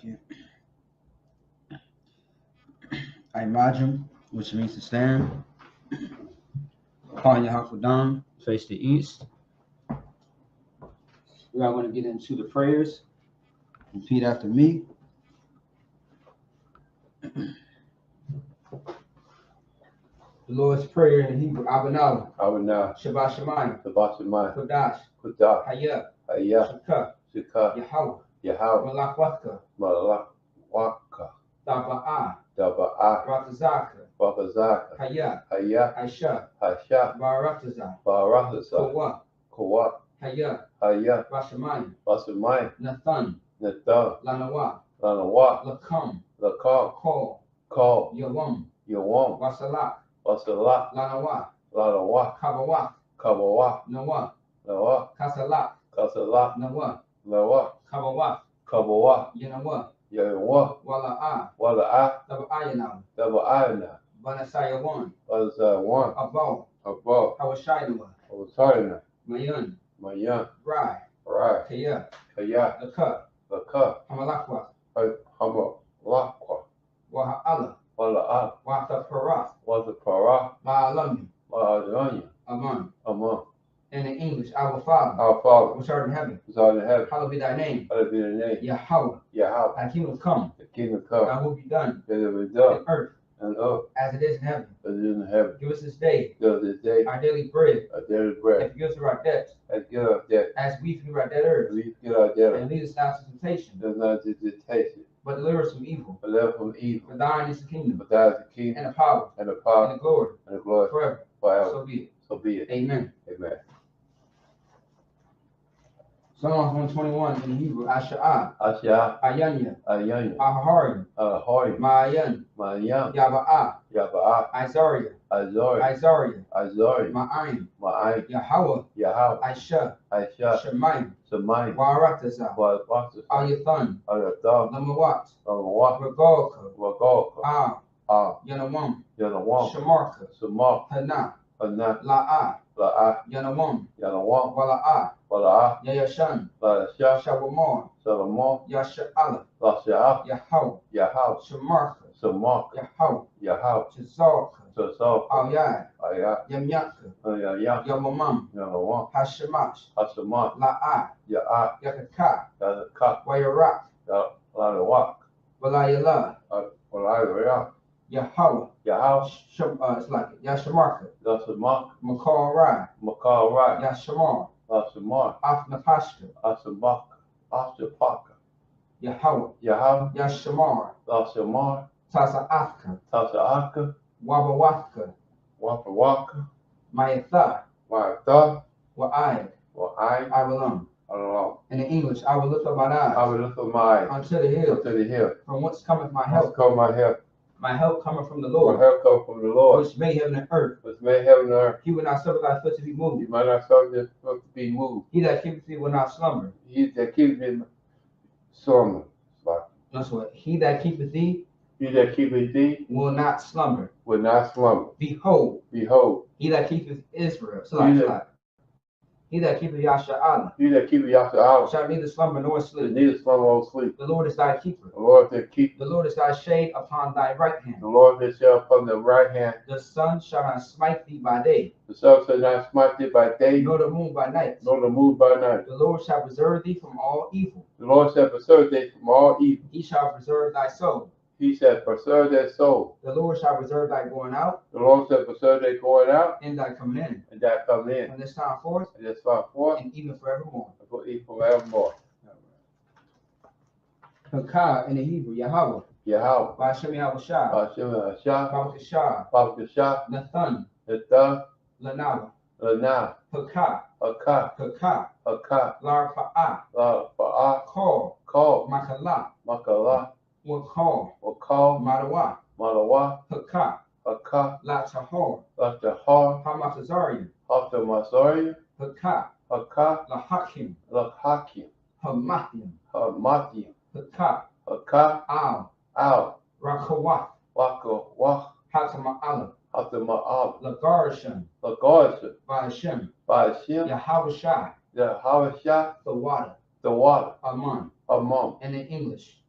second. Imagine, which means to stand. Upon your Hakudam, face the east. We are going to get into the prayers. Repeat after me. The Lord's Prayer in Hebrew, Abanah, Shabbat Shemayim, Kodash, Hayah, Shekah, Yahweh, Malak Watka, Daba'ah, Ratazaka, Hayah, Aisha, Baratazah, Kawah, Hayah, Bashamayim, Nathan, Lanawa, Lakam, Kol, Yawam, Wasalak, Lanawa, Kabawah, Noah, Kasalak, Noah, Kabawah, Yanawa, Wala'ah, Daba'ayana, Banasayawan, Abal, Hawashayna, Mayan, Rai, Kaya, Laka, Hamalakwa, Waha'ala, Watapara, Ma'alami, Aman. And in English, our Father, which art in heaven, hallowed be thy name. Yahweh, thy kingdom come, thy will be done, on earth, as it is in heaven. Give us this day our daily bread, and forgive us our debts, as we forgive our debtors, and lead us not to temptation, but deliver us from evil. For thine is the kingdom, and the power, and the glory, forever. So be it. Amen. Psalms 121 in Hebrew, Asha'ah, Ayanya, Aharim, Ma'ayan, Yaba'ah, Isaiah, Ma'ayin, Yahweh, Aisha, Shemayim, Waratazah, Ayathan, Lamawat, Regalka, Yanawam, Shamarka, Hana, La'ah, Yanawam, Wala'ah, Yayashan, Shabamar, Yasha'ala, Yahweh, Shamarka, Yahweh, Chazalka, Ayad, Yamyaka, Yamamam, Hashemash, La'ah, Yakaka, Wayarak, Walayala, Yahweh, it's like Yashamarka, Makal Rai, Yashamar, Afnapashka, Yahweh, Yashamar, Tasa'afka, Wabawatka, Mayatha, Wa'ayad, Avalam. And in English, I will lift up mine eyes unto the hill, from whence cometh my help. My help cometh from the Lord, which made heaven and earth. He will not suffer thy foot to be moved. He that keepeth thee will not slumber. That's what. He that keepeth thee will not slumber. Behold, he that keepeth Israel. He that keepeth Yasha'ala shall neither slumber nor sleep. The Lord is thy keeper. The Lord is thy shade upon thy right hand. The sun shall not smite thee by day, nor the moon by night. The Lord shall preserve thee from all evil. He shall preserve thy soul. The Lord shall preserve thy going out, and thy coming in, from this time forth, and even forevermore. Hakah in the Hebrew, Yahweh, Ba'ashem Yahushua, Babakashah, Nathan, Lanawa, Hakah, Larpa'ah, Kol, Makalah, Wakal, Madawa, Hakah, Latahor, Hamatazarian, Hakah, Lahakim, Hamathim, Hakah, Al, Rakawah, Hatama'ala, Lagarshan, Ba'ashem, Yahushai, the water, Amon. And in English,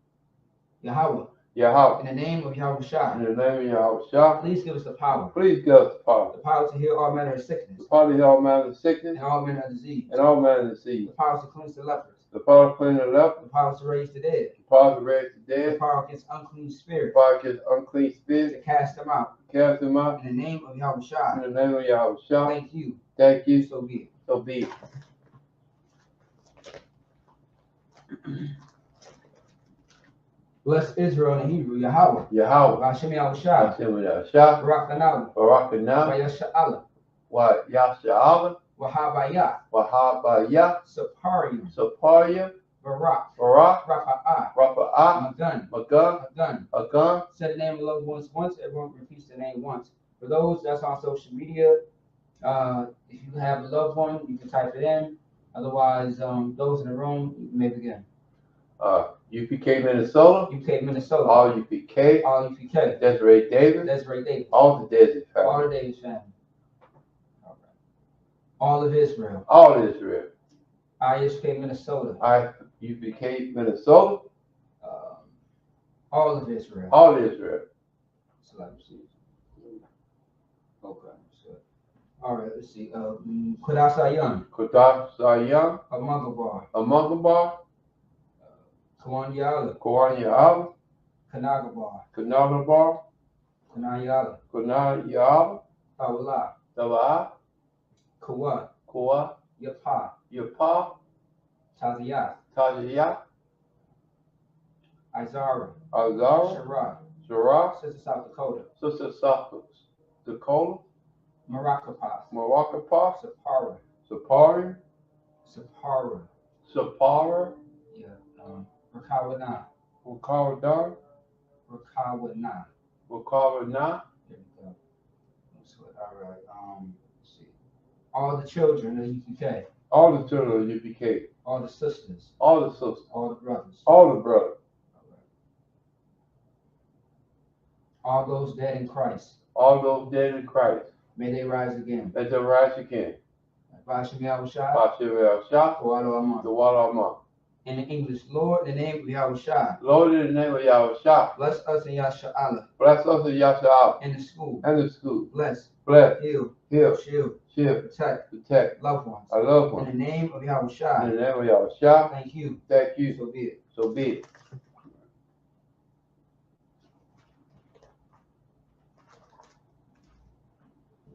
Yahweh. Yahweh. In the name of Yahushua. In the name of Yahushua. Please give us the power. Please give us the power. The power to heal all manner of sickness. The power to heal all manner of sickness. And all manner of disease. And all manner of disease. The power to cleanse the lepers. The power to cleanse the lepers. The power to raise the dead. The power to raise the dead. The power against unclean spirits. The power against unclean spirits. To cast them out. Cast them out. In the name of Yahushua. In the name of Yahushua. Thank you. Thank you. So be it. So be it. Bless Israel in Hebrew, Yahweh. Yahweh. Hashem Yahushua. Hashem Yahushua. Barakanahu. Barakanahu. Vayasha'ala. Wa Yasha'ala. Wahabaya. Wahabaya. Saparium. Saparium. Barak. Barak. Rafa'ah. Rafa'ah. Magun. Magun. Magun. Magun. Say the name of the loved ones once. Everyone repeats the name once. For those that's on social media, if you have a loved one, you can type it in. Otherwise, those in the room, you may begin. UPK Minnesota. UK Minnesota. All UPK. All UPK. Desiree Davis. Desiree Davis. All the Davis family. All the Davis family. All right. All of Israel. All of Israel. ISK Minnesota. UPK Minnesota. All of Israel. All of Israel. So let me see. Okay. So, all right. Let's see. Kudasayan. Kudasayan. Amangabar. Amangabar. Kawanyala. Kawanyala. Kanagabar. Kanagabar. Kanayala. Kanayala. Tawala. Tawala. Kawa. Kawa. Yapa. Yapa. Taziyah. Taziyah. Izara. Izara. Shara. Shara. Sister South Dakota. Sister South Dakota. Marakapas. Marakapas. Sapara. Sapari. Sapara. Sapara. Yeah. Rakawana. Rakawana. Rakawana. Rakawana. There we go. All right. Let's see. All the children of UPK. All the children of UPK. All the sisters. All the sisters. All the brothers. All the brothers. All those dead in Christ. All those dead in Christ. May they rise again. May they rise again. Vashem Yahushua. Vashem Yahushua. Kawalo Amon. Kawalo Amon. In the English, Lord, in the name of Yahushua. Lord, in the name of Yahushua. Bless us in Yasha'ala. Bless us in Yasha'ala. In the school. In the school. Bless. Bless. Heal. Heal. Shield. Shield. Protect. Protect. Loved ones. Our loved ones. In the name of Yahushua. In the name of Yahushua. Thank you. Thank you. So be it. So be it.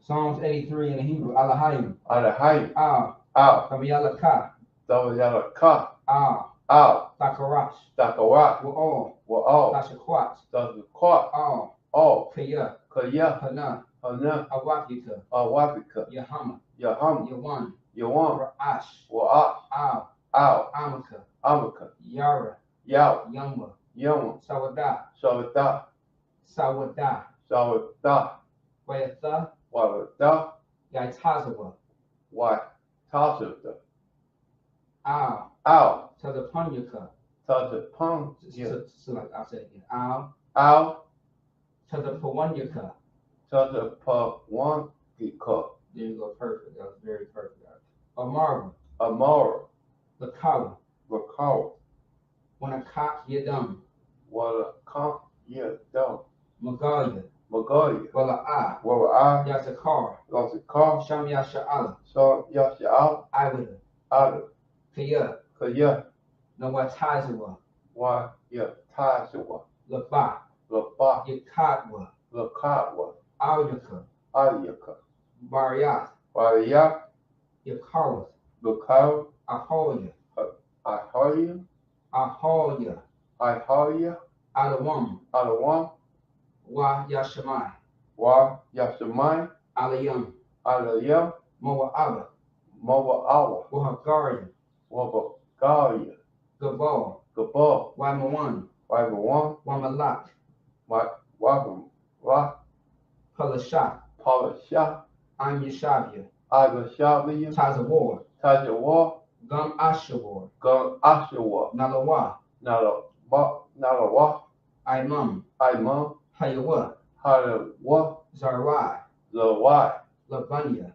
Psalms 83 in the Hebrew. Alahayim. Alahayim. Al. Kamiyalaka. Kamiyalaka. Al. Takarash. Takarash. Wa'al. Tashakwat. Tashakwat. All. Kaya. Kaya. Hana. Hana. Awakika. Awakika. Yahama. Yahama. Yawan. Yawan. Ra'ash. Wa'ash. Al. Amaka. Amaka. Yara. Yaw. Yamba. Yama. Sawada. Sawada. Sawada. Sawada. Wayatha. Wayatha. Yaitazawa. Wayatazawa. Al. Al. Tadapanyaka. Tadapanyaka. So like I'll say it again. Al. Al. Tadapawanyaka. Tadapawanyaka. There you go. Perfect. That was very perfect. Amara. Amara. Lakawa. Lakawa. Wanakak Yadam. Wanakak Yadam. Magalia. Magalia. Wala'a. Wala'a. Yatakar. Yatakar. Sham Yasha'ala. Sham Yasha'ala. Iwada. Ada. Kaya. Kaya. Nawatazawa. Wayatazawa. Laba. Laba. Yakatwa. Lakatwa. Alyaka. Alyaka. Bariyat. Bariyat. Yakawa. Lakawa. Aholia. Aholia. Aholia. Aholia. Alawam. Alawam. Wa Yashamai. Wa Yashamai. Alayam. Alayam. Moa'aba. Moa'aba. Wahagaria. Wahagaria. Gabal. Gabal. Waimawan. Waimawan. Wamalak. Waimawan. Palashat. Palashat. I'm Yashavia. Yashavia. Tazawar. Tazawar. Gum Ashawar. Gum Ashawar. Nalawa. Nalawa. Imam. Imam. Hayawa. Hayawa. Zarai. Zawai. Labanya.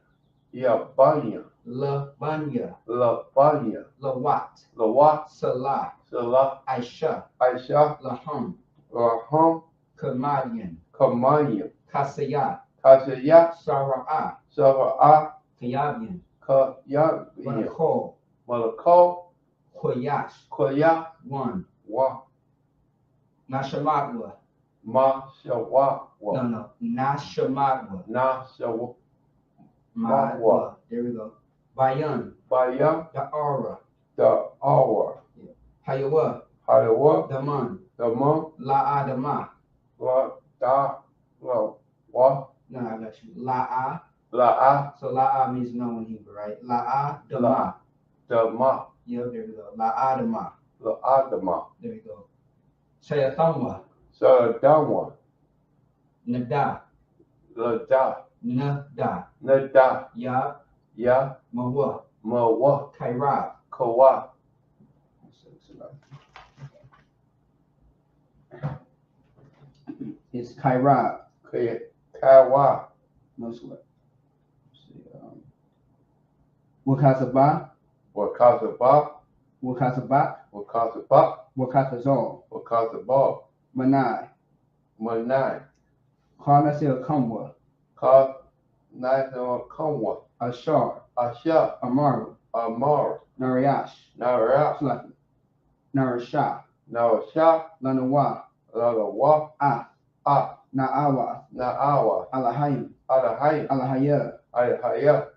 Yabanya. Lavanya, Lavanya, Lawat, Lawat, Salah, Salah, Aisha, Aisha, Laham, Raham, Kamadian, Kamanya, Kasayat, Kasaya, Sara'ah, Sara'ah, Kayabian, Kayabian, Malakol, Malakal, Koyash, Koya, one, Wa, Nashamatwa, Mashawa, no, Nashamatwa, Nashawa, Madwa, there we go, Bayan, Bayam, Da'ara, the hour, Hayawa, Halawa, Daman, the month, La'adama, La, Da, La, Wa, no, I got you, La'a, La, so La'a means no in Hebrew, right? La'a, Dama, La, the Ma, yeah, there we go, La'a, Dama, La Adama, there we go, Shayathamwa, Saradama, Nada, La Da, Nada, Nada, Ya, Ya, Mawa, Mawa, Kairab, Kawa, it's Kairab, Kawa, no sweat. Wakazaba, Wakazaba, Wakazabat, Wakazaba, Wakazazol, Wakazaba, Manai, Manai, Karnasil Kamwa, Ka, National Kamwa, Ashar, Asha, Amaru, Amar, Nariash, Nara, Fluffy, Narasha, Narasha, Lanawa, Lalawa, Ah, Na'awa, Naawa, Alahayim, Alahai, Alahaya, Alahaya,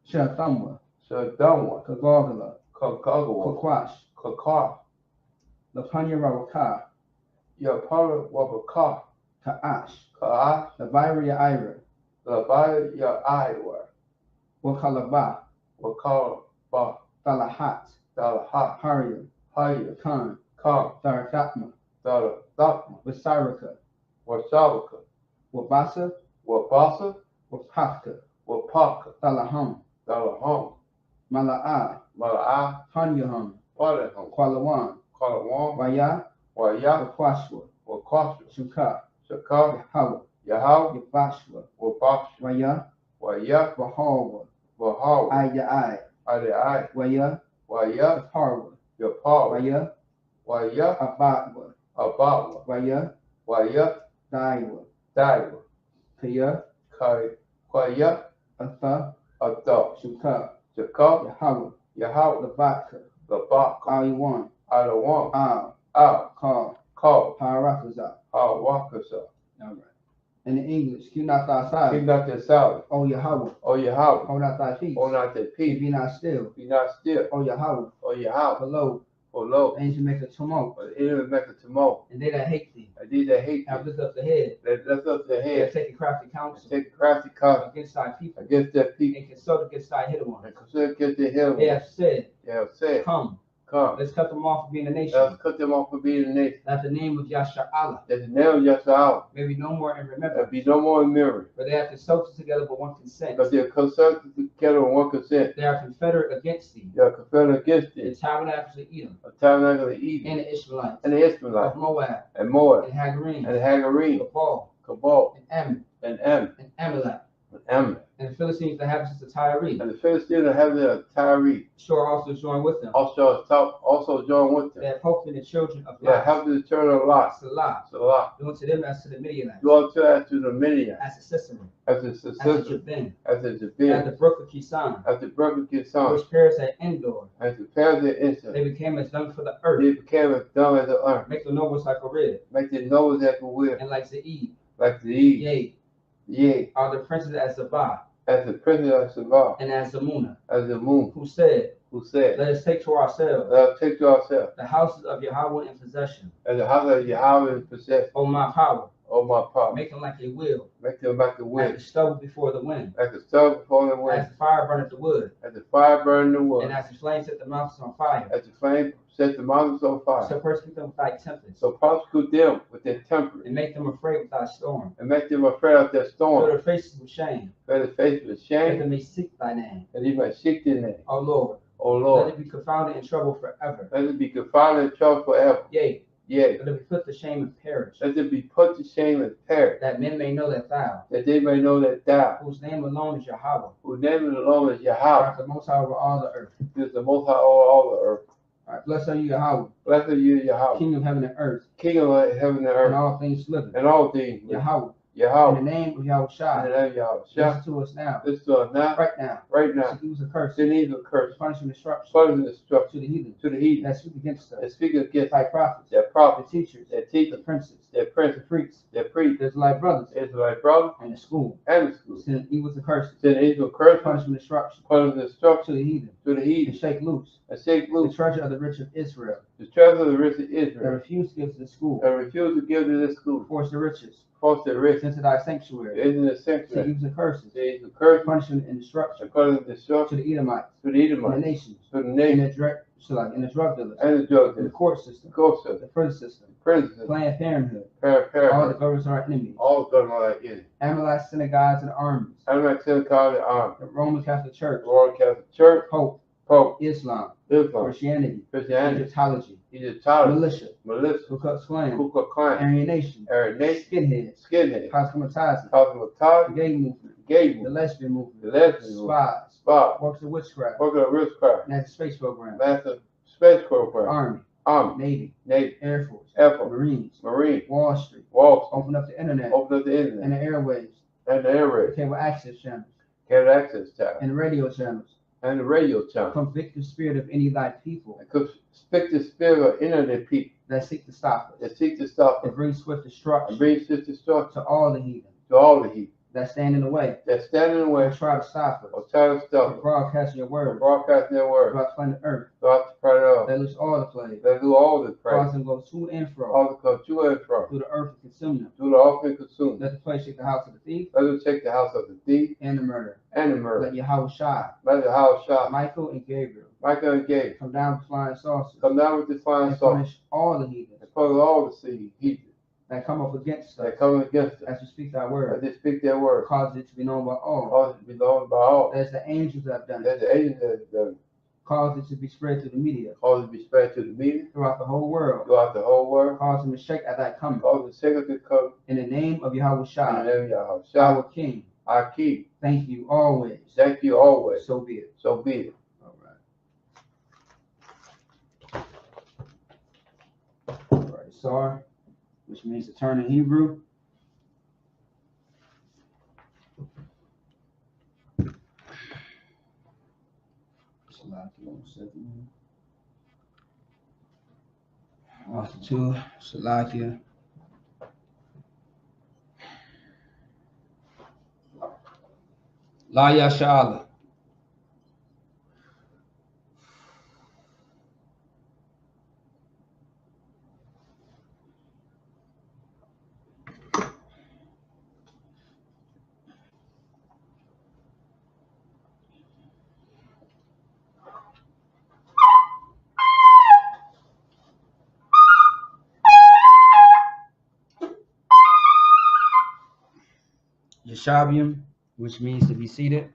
Shathamwa, Sadamwa, Kagogala, Kagawa, Kakwash, Kaka, Lapanya Rawaka, Yapara Wabaka, Ka'ash, Ka, Labiria Ira, Labaya Ya Iowa, Wakalaba, Wakaba, Talahat, Dalaha, Haria, Haya, Khan, Kam, Tharakatma, Dalatma, Vasaraka, Wasabaka, Wabasa, Wabasa, Wapaka, Wapaka, Talaham, Dalaham, Mala'a, Mala'a, Hanyaham, Palaham, Kwalawan, Kalawan, Waya, Waya, Wakwashwa, Wakasha, Shuka, Shaka, Yahawa, Yahal, Yabashwa, Wabash, Waya, Waya, Wahawa, Wahaw, Ayai, Adi, Waya, Waya, Yaparwa, Yapar, Waya, Waya, Abatwa, Abawa, Waya, Waya, Daiwa, Daiwa, Kaya, Kwaya, Atha, Adab, Shuka, Shaka, Yahawa, Yahal, Labaka, Labak, Aliwan, Adawan, Al, Kal, Call, Parakaza. Wakasa. All right. In the English, keep not thy side. Keep not the salad. O Yahweh, Oh, Yahweh. hold not thy peace. Hold not the peace. Be not still. Be not still. O Yahweh, Oh, Yahweh. below, For lo, the angel make a tumult, the enemy make a tumult. and they that hate thee And these that hate have thee, lifted up the head. they lift up their They have head. taken crafty counsel Take crafty counsel against thy people, against their people. and consult against thy hidden ones. And consider against their head. They have said, They have said, come, come, let's cut them off from being a nation, let us cut them off for being a nation. that the name of Yasha'Allah That the name of Yahweh may be no more in there remembrance. be no more in memory. For they have consulted together but one consent. Because they are consulted together on one consent. They are confederate against thee, They are confederate against the thee. tabernacles of Edom, A tabernacle of Eden. and the Ishmaelites, And the Ishmaelites. of Moab, And Moab. and Hagarim, And Hagarine. Gabal, Cabal. and Ammon, And Em. and Amalek, And Ammon. and the Philistines, the inhabitants of Tyre, And the Philistines have their Tyre. sure also join with them. Also join with They them. have hoped in the children of They are Lot, helping the children of Lot. Salah, Salah. doing to them as to the Midianites, Do unto us to the Midian. as a Sisera, As the as a Sisera. Jabin, As the as Jabin. the brook of Kisan, As the brother gets son. which perished at Endor. As the parents of Israel. They became as dung for the earth, They became as dumb as the earth. make the nobles like a rib, Make the nose like a whip. and like Zeid, Like the Eve. yea, Yea. are the princes as Zabah, As the prince of Sabbath. and as Zamuna, As the moon. who said, Who said, let us take to ourselves let us take to ourselves. the houses of Yahweh in possession. As the house of Yahweh in possession. O my power, Oh my power. make them like a wheel, Make them like the as wind. the stubble before the wind, Like the stove before the as wind. the fire burneth the wood, As the fire burn the wood. and as the flame set the mountains on fire. As the flame set the mountains on fire. So persecute them with thy tempest, So prosecute them with their temper. and make them afraid with thy storm. And make them afraid of their Fill storm. their faces with shame, Fill their face with that shame. they may seek thy name. And he might seek their name. O Lord, O let Lord. it be confounded in trouble forever. Let it be confounded in trouble forever. Yea, Yea, let it be put to shame and perish. let it be put to shame and perish, That men may know that thou, that they may know that thou, whose name alone is Yahweh, whose name alone is Yahweh, art the most high over all the earth. is the most high over all the earth. All right, blessed are you, Yahweh, Blessed are you, Yahweh, King of heaven and earth, King of heaven and and earth, all things living. and all things. Yahweh, in Yahweh, the name of Yahweh in Shai, the name of Yahweh. listen to us now, This to us now, right now. right now. He was a curse, Then evil curse, punishment, destruction punishment, destruction to the heathen that speak against us, speak against thy prophets, their the prophets, teachers, their the teachers, princes, their the princes, priests, their priests, the Israelite brothers, Israelite brothers, and the school. and the schools. Send evil to curses, Then evil curse, punishment, destruction punishment, destruction to the heathen, to the and heathen, shake loose and shake the loose treasure of the rich of Israel, the treasure of the rich of that Israel, refuse to give to the school, and refuse to give to this school. force the riches, Force the rich into thy sanctuary, into the to sanctuary. evil to curses, There is a curse, punishment, and destruction according to to destruction the Edomites, to the and the Edomites, nations, to the and nation, the drug dealers, and the drug and the dealers, court system, court system, the prison system, prisons, Planned Parenthood, all the parents, governments are our enemies, all government like it. Amalekites, synagogues, and armies, I'm not saying call the army, the Roman Catholic Church, the Roman Catholic Church, Pope, Pope, Islam, Islam, Christianity, Christianity, Egyptology, Egyptology, militia, militia, Ku Klux Klan, Ku Klux Klan, Aryan Nation, Aryan Nation, skinheads, skinhead, cosmopolitan, cosmopolitan, the gay movement, gay the movement, lesbian movement, the lesbian movement, spies, spy, works of witchcraft, worker of witchcraft, NASA space program, master space program, Army, army, Navy, Navy, Air Force, Air Force, Marines, Marine, Wall Street, Wall Street, open up the internet, open up the and internet, the airwaves, and the air raid, cable access channels, cable access channel, and the radio channels. and the radio channel. Convict the spirit of any of thy people And could speak the spirit of any of the people that seek to stop us, that seek to stop us and bring swift and destruction bring swift destruction to all the heathen to all the heathen that stand in the way, that stand in the way and try to stop us or try to stop from us broadcasting your from word broadcasting their word throughout the planet Earth. throughout the planet Earth. That loose all the plagues, They do all the praise, cause them to go to and fro all the come to and from, through the earth and consume them. do the offering consume. Let the place take the house of the thief Let them take the house of the thief and the murderer. and the murderer. Let Yahweh Shai, Let the house shine. Michael and Gabriel Michael and Gabriel come down with flying saucers come down with the flying and saucer punish all the heathens and punish all the heathen that come up against us that come against us as we speak thy as word. they speak their word. Cause it to be known by all. Cause it to be known by all. As the angels that have done it. That the agents that done Cause it to be spread to the media cause it to be spread to the media throughout the whole world. throughout the whole world. Cause them to shake at thy coming. Cause the second to come In the name of Yahweh in the Shai, name of Yahweh. our Shout, King, our King. thank you always. Thank you always. So be it. So be it. All right, Sar, which means to turn in Hebrew. Author 2, Salakia. La Yashala. Yeshabium, which means to be seated.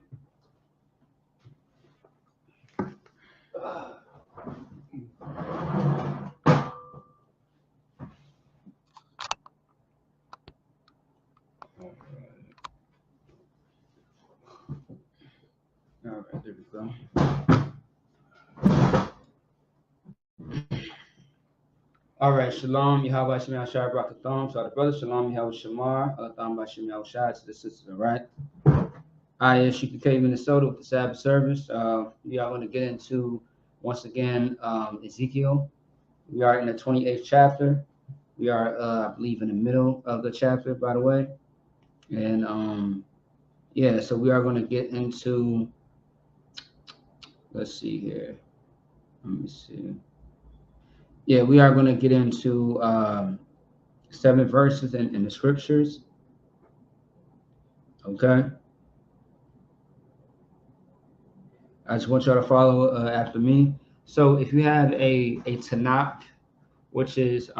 All right, there we go. All right, Shalom, Yahweh Shem Yahshai Barakatham. So the brothers, Shalom, Yahweh Shamar, Alatham Bashem Yahushai to the sisters, all right? I am UPK, Minnesota with the Sabbath Service. We are going to get into, once again, Ezekiel. We are in the 28th chapter. We are, I believe, in the middle of the chapter, by the way. And, yeah, so we are going to get into, let's see here. Let me see. Yeah, we are going to get into 7 verses in the scriptures. Okay. I just want y'all to follow after me. So if you have a Tanakh, which is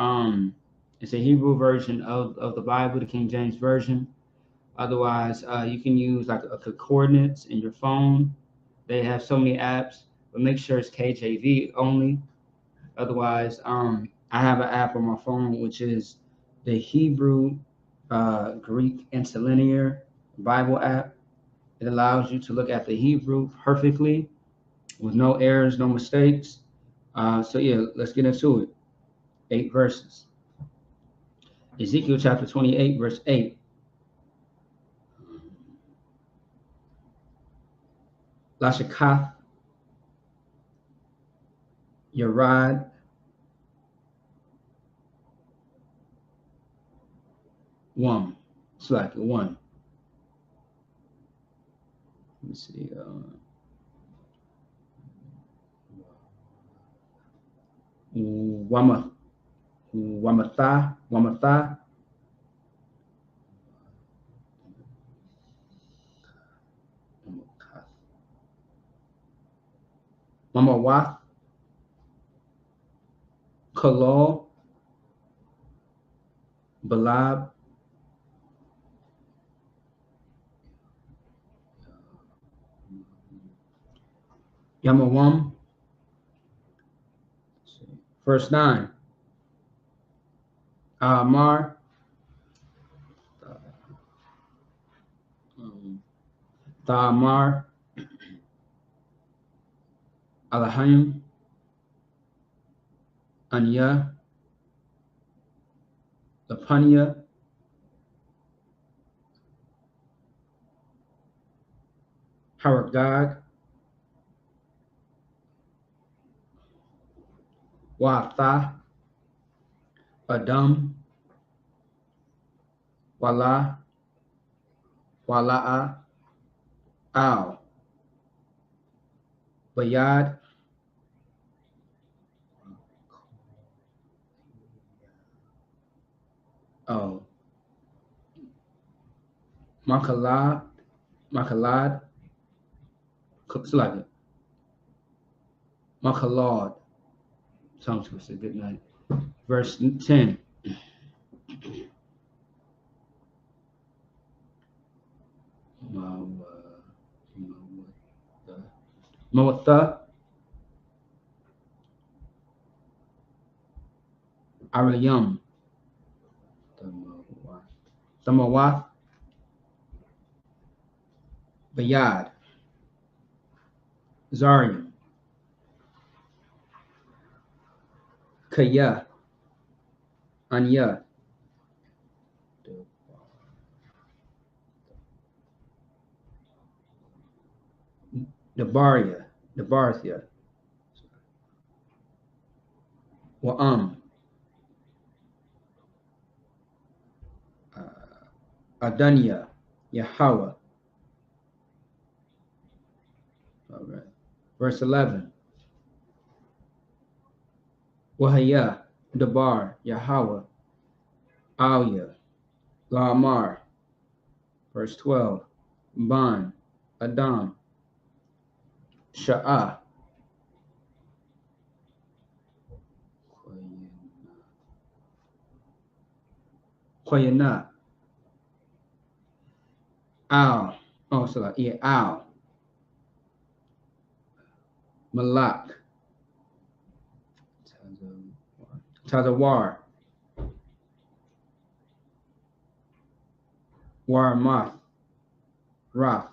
it's a Hebrew version of the Bible, the King James Version. Otherwise, you can use like a concordance in your phone. They have so many apps, but make sure it's KJV only. Otherwise, I have an app on my phone, which is the Hebrew Greek Interlinear Bible app. It allows you to look at the Hebrew perfectly with no errors, no mistakes. So yeah, let's get into it. 8 verses. Ezekiel chapter 28, verse 8. Lashakath, Yerad, one. It's like one. Let me see. Wamatha. Mamawath. Kalal. Balab. Yamawam. Verse 9. Amar. Thamar. Alahim. Anya. Lapania. Haragag. Watha. Adam. Wala. Wala'a. Al. Bayad. Oh. Makalad. It's like it. Makalad. Tongue twister. Good night. Verse 10. Mawatha. Arayam. Thamawath. Bayad. Zariam. Kaya. Anya. Dabarthia. Wa'am. Adanya. Yahweh. All right. Verse 11. Wahaya. Dabar. Yahweh. Alya. Lamar. Verse 12. Ban. Adam. Sha'ah. Koyana. Al. Oh, so like, yeah, Al. Malak. Tazawar. Warmath. Rath.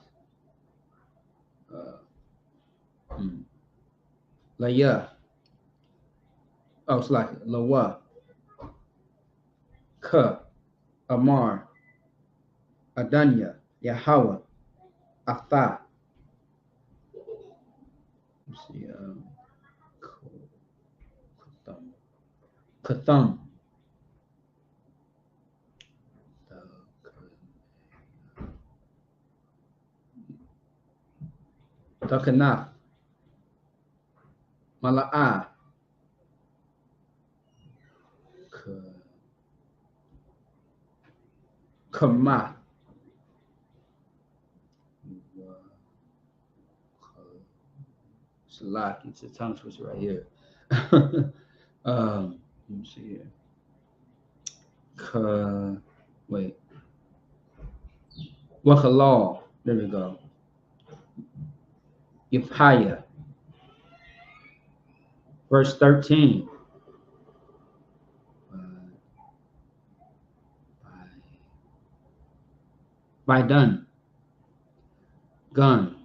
Laya. Oh, it's like Lawa. Ka. Amar. Adanya. Yahweh. Atha. Let's see. Katham. Takanaf. Mala'a. Kama. Salak. It's a tongue twister right here. Let me see here. Wait. Wakalal. There we go. Yipaya. Verse 13. Baidan, Gun,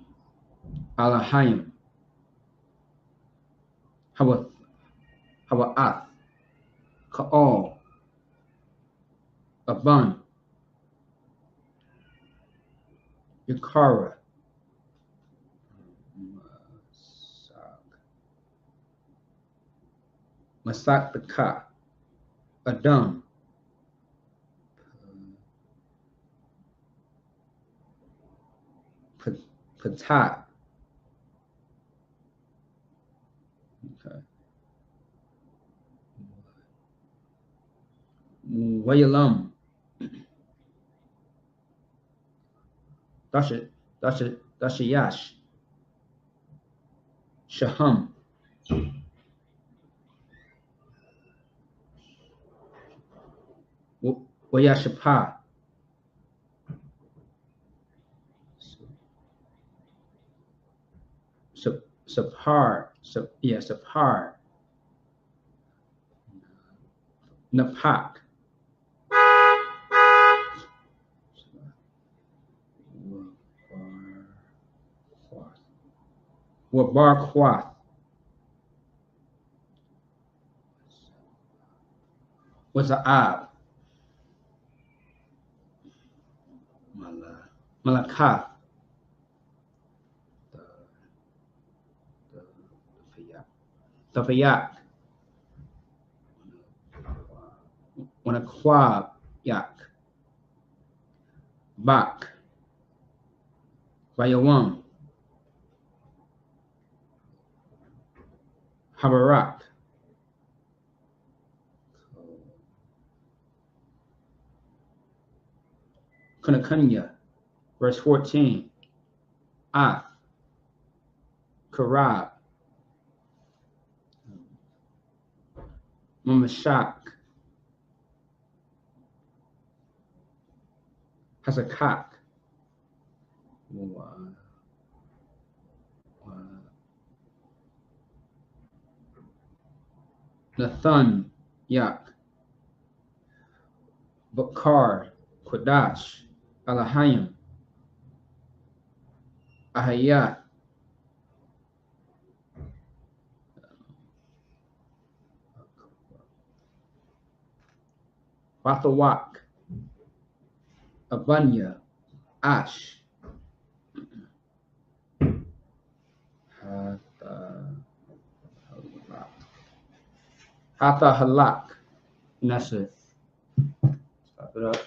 Alahayim, Hawa'ath, Ka'al, Aban, Yakara, Masak Baka, Adam, Patat. Okay. Wayalam. Dashayash. Shaham. Wayashapa. Sapar. Sapar. Napak. Wabarquath. What's the ab? Malakath. Tafayak. Wanakwab yak. Bak. Vayawam. Habarak. Kunakanya. Verse 14. Ath. Karab. Mamashak. Hazakak. Nathan Yak. Bakar. Quadash. Alahayim. Ahayat. Bathawak. Abanya. Ash. Hatha Halak. And that's it. Stop it up.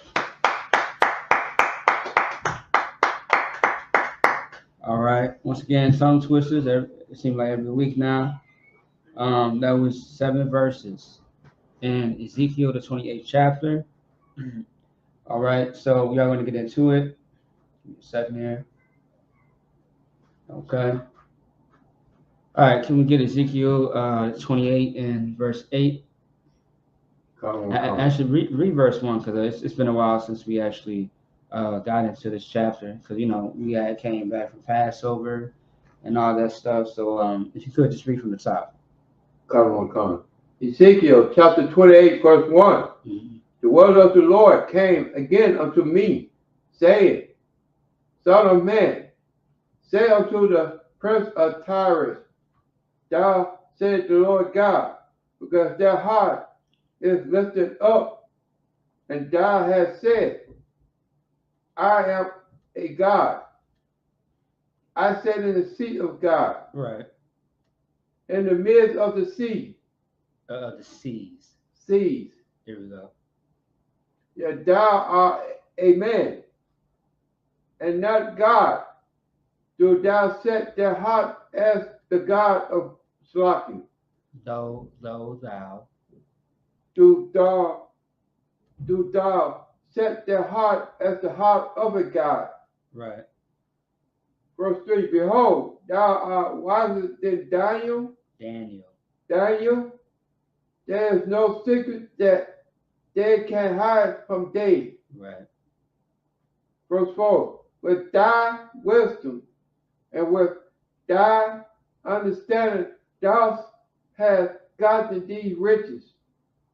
All right. Once again, tongue twisters. It seems like every week now. That was 7 verses in Ezekiel, the 28th chapter. All right. So we are going to get into it. Give me a second here. Okay. All right. Can we get Ezekiel 28 and verse 8? Actually, read verse 1 because it's been a while since we actually got into this chapter because, we had came back from Passover and all that stuff. So if you could just read from the top. Come. Ezekiel chapter 28, verse 1. Mm-hmm. The word of the Lord came again unto me, saying, Son of man, say unto the prince of Tyrus, Thou said the Lord God, because their heart is lifted up, and thou hast said, I am a God. I sat in the seat of God. Right. In the midst of the sea. The seas. Seas. Here we go. Yeah, thou art a man, and not God. Do thou set their heart as the God of Slaki? Thou. Do thou set their heart as the heart of a God? Right. Verse 3, Behold, thou art wiser than Daniel. There is no secret that they can hide from day. Right. Verse 4, with thy wisdom and with thy understanding, thou hast gotten these riches.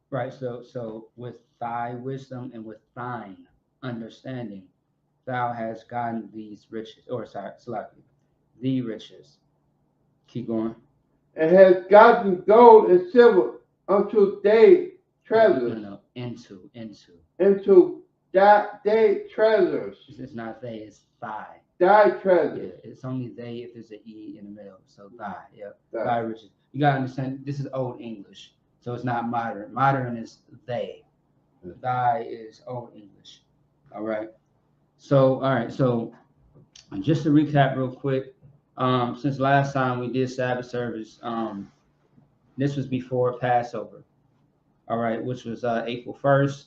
Right. So with thy wisdom and with thine understanding, thou hast gotten these riches, or sorry, the riches. Keep going. And has gotten gold and silver unto thy treasures. No, into. Into thy treasures. It's not they, it's thy. Thy treasures. Yeah, it's only they if there's an E in the middle. So thy, yeah. Thy. Thy riches. You gotta understand, this is Old English. So it's not modern. Modern is they. Thy is Old English. All right. So, all right. So just to recap real quick, since last time we did Sabbath service, this was before Passover. All right, which was April 1st.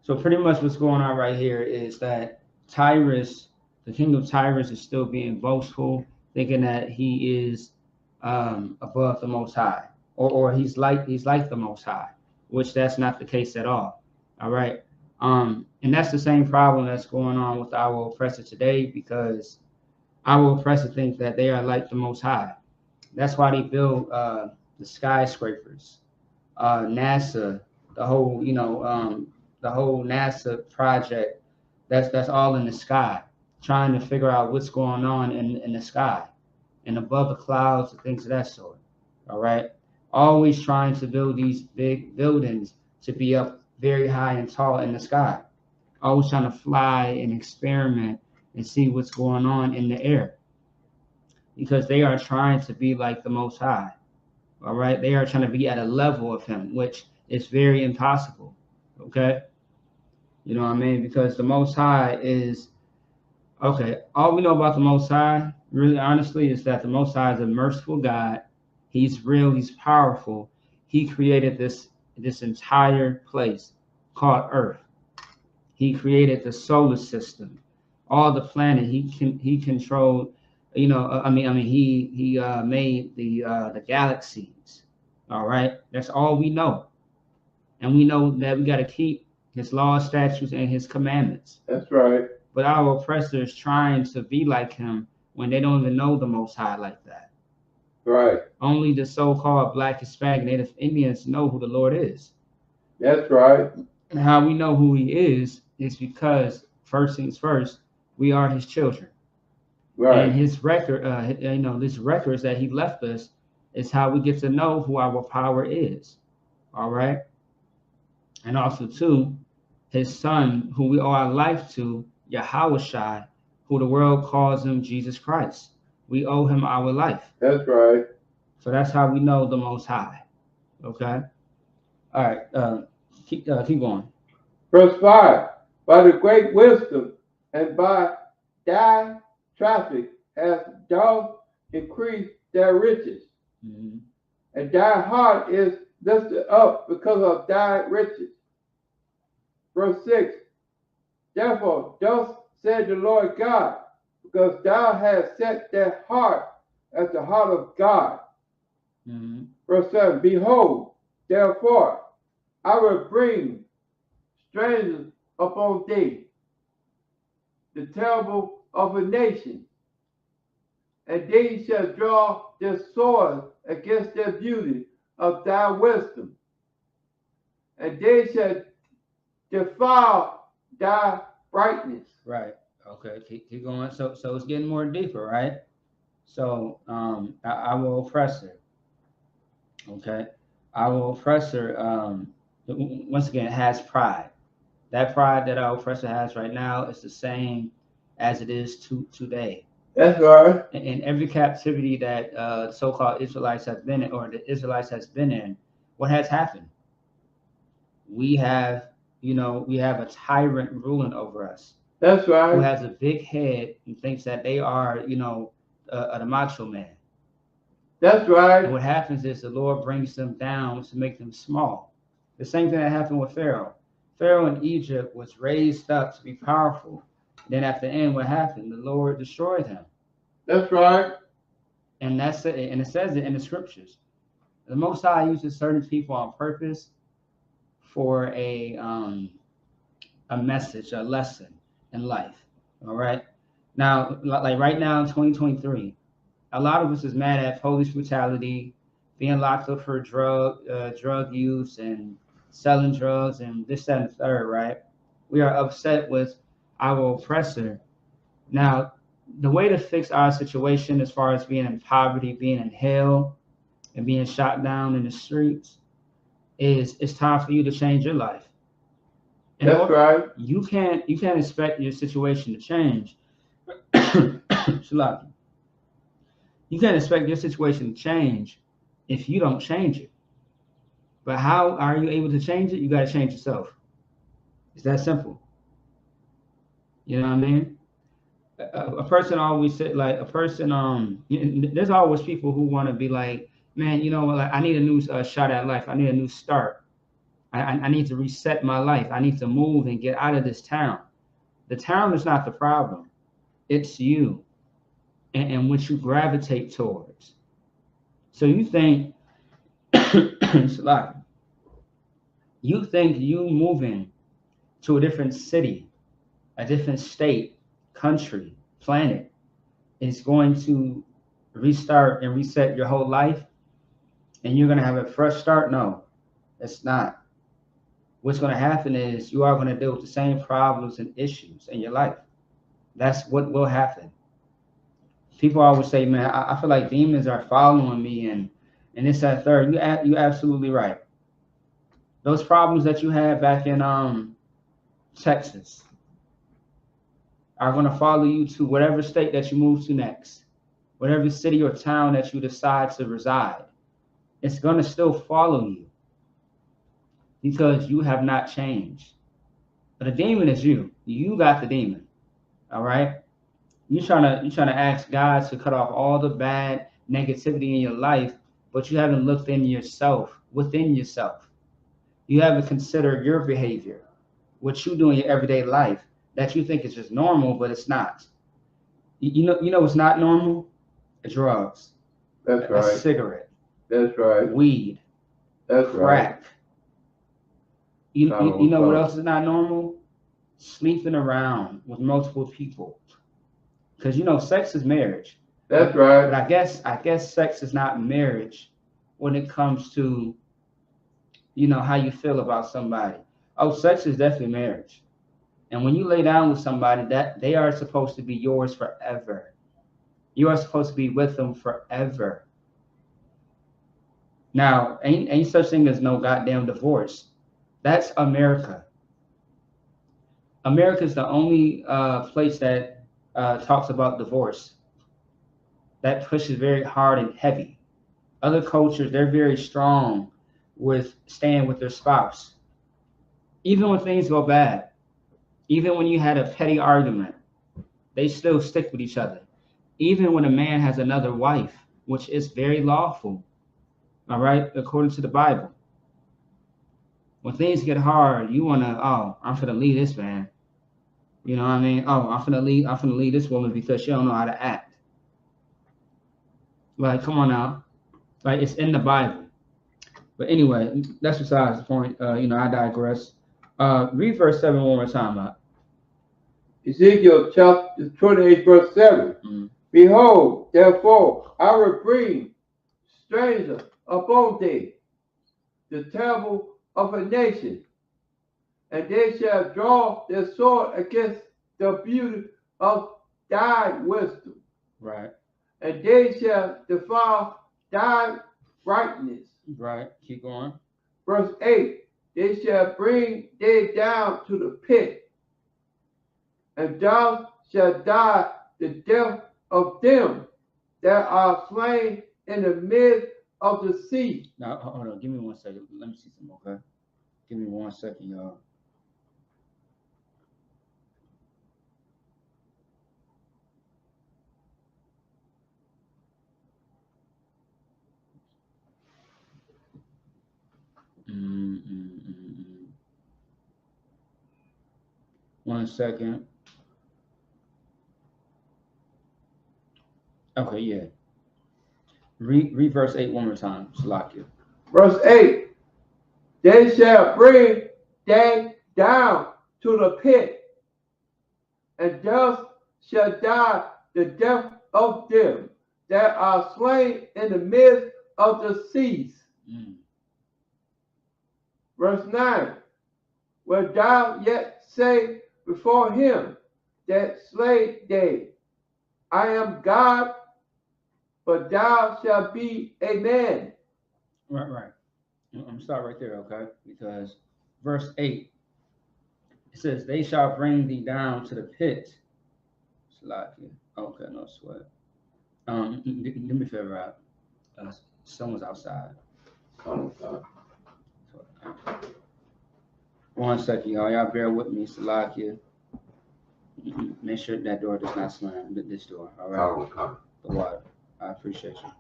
So pretty much what's going on right here is that Tyrus, the king of Tyrus, is still being boastful, thinking that he is above the Most High, or he's like the Most High, which that's not the case at all. All right, and that's the same problem that's going on with our oppressor today, because our oppressor thinks that they are like the Most High. That's why they build the skyscrapers, NASA, the whole NASA project. That's all in the sky, trying to figure out what's going on in the sky and above the clouds and things of that sort. All right, always trying to build these big buildings to be up very high and tall in the sky. Always trying to fly and experiment and see what's going on in the air, because they are trying to be like the Most High. All right, they are trying to be at a level of him, which is very impossible. Okay, you know what I mean? Because the Most High is, okay, all we know about the Most High, really honestly, is that the Most High is a merciful God. He's real, he's powerful. He created this entire place called Earth. He created the solar system, all the planet. He controlled, you know, he made the galaxies. All right, that's all we know, and we know that we got to keep his laws, statutes, and his commandments. That's right. But our oppressor is trying to be like him when they don't even know the Most High like that. Right. Only the so-called Black, Hispanic, Native Indians know who the Lord is. That's right. And how we know who he is because, first things first, we are his children. Right. And his record, this records that he left us is how we get to know who our power is. All right. And also, too, his son, who we owe our life to, Yahweh, who the world calls him Jesus Christ. We owe him our life. That's right. So that's how we know the Most High. Okay. All right. Keep going. Verse 5. By the great wisdom and by thy traffic hast thou increased their riches. Mm-hmm. And thy heart is lifted up because of thy riches. Verse 6. Therefore, thus said the Lord God, because thou hast set their heart as the heart of God. Mm-hmm. Verse 7. Behold, therefore, I will bring strangers upon thee, the terrible of a nation, and they shall draw their swords against the beauty of thy wisdom, and they shall defile thy brightness. Right. Okay. Keep going. So it's getting more deeper, right? So our oppressor. Okay. Our oppressor once again has pride. That pride that our oppressor has right now is the same as it is today. That's right. In every captivity that so-called Israelites have been in, or the Israelites has been in, what has happened? We have a tyrant ruling over us. That's right. Who has a big head and thinks that they are, the macho man. That's right. And what happens is the Lord brings them down to make them small. The same thing that happened with Pharaoh. Pharaoh in Egypt was raised up to be powerful. Then at the end, what happened? The Lord destroyed him. That's right. And that's it. And it says it in the scriptures. The Most High uses certain people on purpose for a message, a lesson in life. All right. Now, like right now in 2023, a lot of us is mad at police brutality, being locked up for drug use and selling drugs and this, that, and the third, right? We are upset with our oppressor. Now, the way to fix our situation as far as being in poverty, being in hell, and being shot down in the streets is it's time for you to change your life. And That's right. You can't expect your situation to change. You can't expect your situation to change if you don't change it. But how are you able to change it? You got to change yourself. It's that simple. You know what I mean? A person always said, like, a person, there's always people who want to be like, man, you know what, like, I need a new shot at life. I need a new start. I need to reset my life. I need to move and get out of this town. The town is not the problem. It's you and what you gravitate towards. So you think, you think you moving to a different city, a different state, country, planet is going to restart and reset your whole life and you're going to have a fresh start? No, it's not. What's going to happen is you are going to deal with the same problems and issues in your life. That's what will happen. People always say, man, I feel like demons are following me and this, that, third. You're absolutely right. Those problems that you had back in Texas are going to follow you to whatever state that you move to next, whatever city or town that you decide to reside. It's going to still follow you because you have not changed. But the demon is you. You got the demon. All right? You're trying to ask God to cut off all the bad negativity in your life, but you haven't looked in yourself, within yourself. You haven't considered your behavior, what you do in your everyday life that you think is just normal, but it's not. You know what's not normal? Drugs. That's right. A cigarette. That's right. Weed. That's crack. right. You know what else is not normal? Sleeping around with multiple people. Because sex is marriage. That's right. But I guess sex is not marriage when it comes to how you feel about somebody. Oh, sex is definitely marriage. And when you lay down with somebody, that they are supposed to be yours forever. You are supposed to be with them forever. Now, ain't such thing as no goddamn divorce. That's America. America is the only place that talks about divorce. That pushes very hard and heavy. Other cultures, they're very strong with staying with their spouse. Even when things go bad, even when you had a petty argument, they still stick with each other. Even when a man has another wife, which is very lawful, all right, according to the Bible. When things get hard, you want to, I'm going to leave this man. You know what I mean? Oh, I'm going to leave this woman because she don't know how to act. Like, come on now. Like, it's in the Bible. But anyway, that's besides the point. I digress. Read verse 7 one more time, Matt. Ezekiel chapter 28, verse 7. Mm-hmm. Behold, therefore, I will bring strangers upon thee, the temple of a nation, and they shall draw their sword against the beauty of thy wisdom. Right. And they shall defile thy rightness. Right. Keep going. Verse 8. They shall bring thee down to the pit, and thou shalt die the death of them that are slain in the midst of the sea. Now, hold on. Give me 1 second. Let me see some more, okay? Give me 1 second, y'all. One second. Okay, yeah. Read verse 8 one more time. Salakia. Verse 8. They shall bring thee down to the pit, and thus shall die the death of them that are slain in the midst of the seas. Verse 9. Will thou yet say before him that slayed thee, I am God, but thou shalt be a man? Right. I'm going to start right there, okay? Because verse 8, it says, they shall bring thee down to the pit. Okay, no sweat. Do me a favor out. Someone's outside. One second, y'all. Y'all bear with me, Salakia. Make sure that door does not slam. This door, all right? The water. I appreciate you.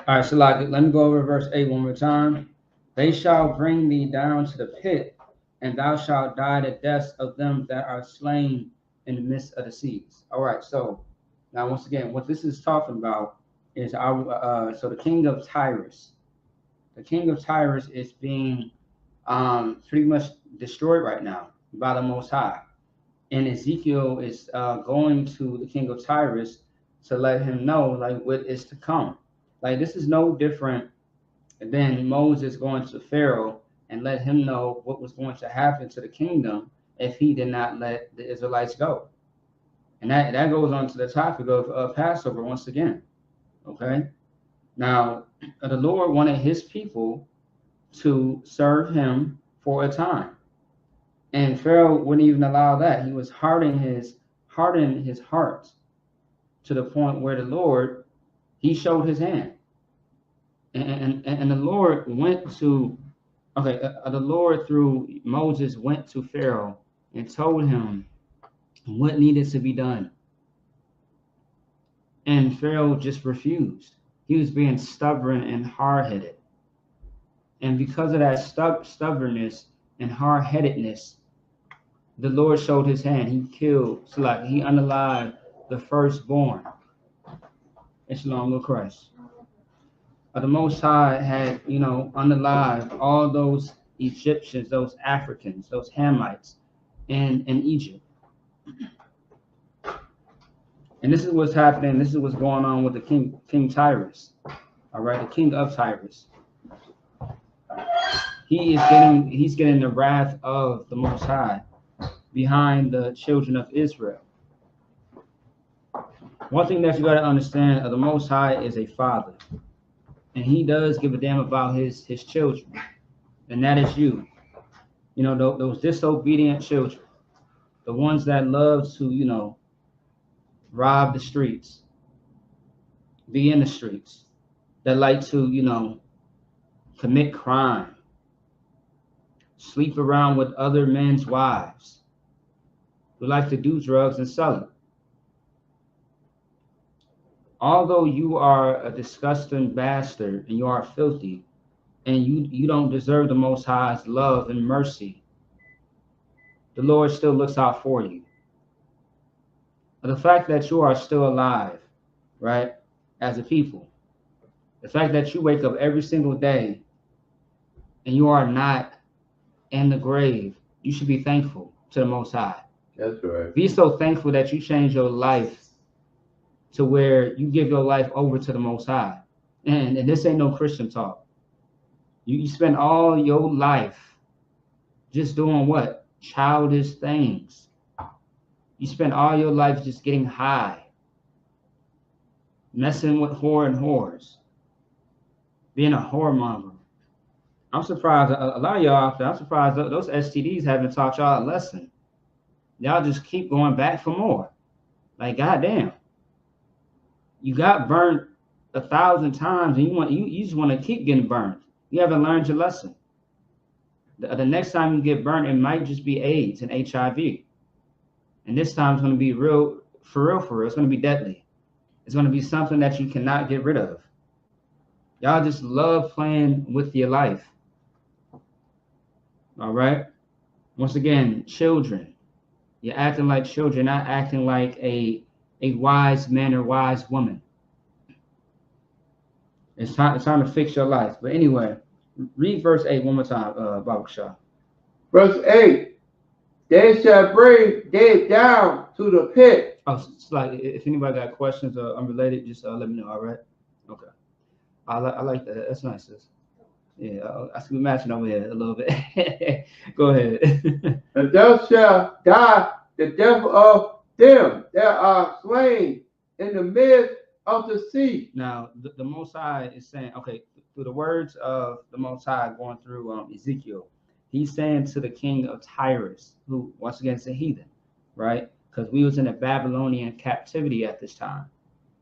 All right, Salakia, let me go over verse 8 one more time. They shall bring thee down to the pit, and thou shalt die the deaths of them that are slain in the midst of the seas. All right, so now once again, what this is talking about is our so the king of Tyrus. The king of Tyrus is being pretty much destroyed right now by the Most High. And Ezekiel is going to the king of Tyrus to let him know like what is to come. Like this is no different than Moses going to Pharaoh and let him know what was going to happen to the kingdom if he did not let the Israelites go. And that goes on to the topic of Passover once again. Okay. Now, the Lord wanted his people to serve him for a time. And Pharaoh wouldn't even allow that. He was hardening his heart to the point where the Lord, he showed his hand. And the Lord went to, the Lord through Moses went to Pharaoh and told him what needed to be done. And Pharaoh just refused. He was being stubborn and hard-headed. And because of that stubbornness and hard-headedness, the Lord showed his hand. He killed, so like he unalived the firstborn. And shalom with Christ. The Most High had, unalived all those Egyptians, those Africans, those Hamites in Egypt. And this is what's happening. This is what's going on with the King Tyrus. All right, the king of Tyrus. He's getting the wrath of the Most High behind the children of Israel. One thing that you got to understand, the Most High is a father. And he does give a damn about his children. And that is you. Those disobedient children. The ones that love to, rob the streets. Be in the streets. That like to, commit crime. Sleep around with other men's wives. Who like to do drugs and sell them. Although you are a disgusting bastard and you are filthy and you don't deserve the Most High's love and mercy, the Lord still looks out for you. The fact that you are still alive, right, as a people, the fact that you wake up every single day and you are not in the grave, you should be thankful to the Most High. That's right. Be so thankful that you change your life to where you give your life over to the Most High. And this ain't no Christian talk. You spend all your life just doing what? Childish things. You spend all your life just getting high. Messing with whore and whores. Being a whoremonger. I'm surprised, a lot of y'all out there, I'm surprised those STDs haven't taught y'all a lesson. Y'all just keep going back for more. Like, goddamn. You got burnt 1,000 times and you just want to keep getting burned. You haven't learned your lesson. The next time you get burnt, it might just be AIDS and HIV. And this time it's going to be real. It's going to be deadly. It's going to be something that you cannot get rid of. Y'all just love playing with your life. All right? Once again, children. You're acting like children, not acting like a wise man or wise woman. It's time to fix your life. But anyway, read verse 8 one more time, Baruch Shah. Verse 8. They shall bring thee down to the pit. Oh, it's like if anybody got questions or unrelated, just let me know. All right. Okay. I like that. That's nice. Sis. Yeah, I see we matching over here a little bit. Go ahead. And thou shalt die the death of them that are slain in the midst of the sea. Now, the Most High is saying, okay, through the words of the Most High going through Ezekiel, he's saying to the king of Tyrus, who once again is a heathen, right? Because we was in a Babylonian captivity at this time.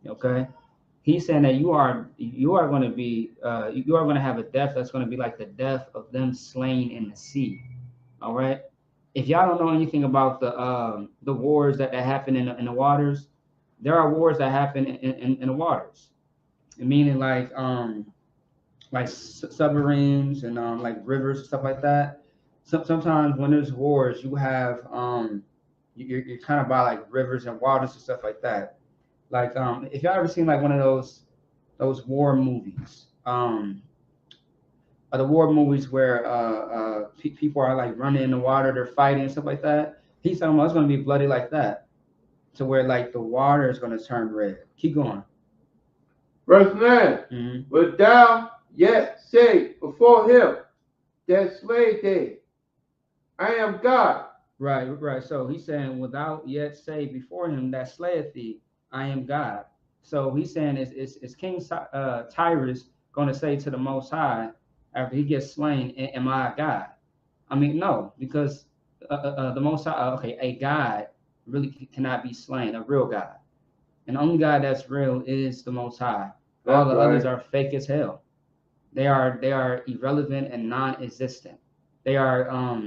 Okay, he's saying that you are going to be you are going to have a death that's going to be like the death of them slain in the sea. All right. If y'all don't know anything about the wars that happen in the waters, there are wars that happen in the waters, meaning like submarines and like rivers and stuff like that. Sometimes when there's wars, you have you're kind of by like rivers and waters and stuff like that. Like if y'all ever seen like one of those war movies, the war movies where people are like running in the water, they're fighting and stuff like that. He's talking about it's going to be bloody like that, to where like the water is going to turn red. Keep going. Verse 9. Mm-hmm. But thou yet say before him that slayed thee, I am God. Right. So he's saying, without yet say before him that slayeth thee, I am God. So he's saying, is King Tyrus going to say to the Most High after he gets slain, am I God? I mean, no, because the Most High, okay, a God really cannot be slain, a real God. And the only God that's real is the Most High. All the others are fake as hell. They are irrelevant and non-existent. They are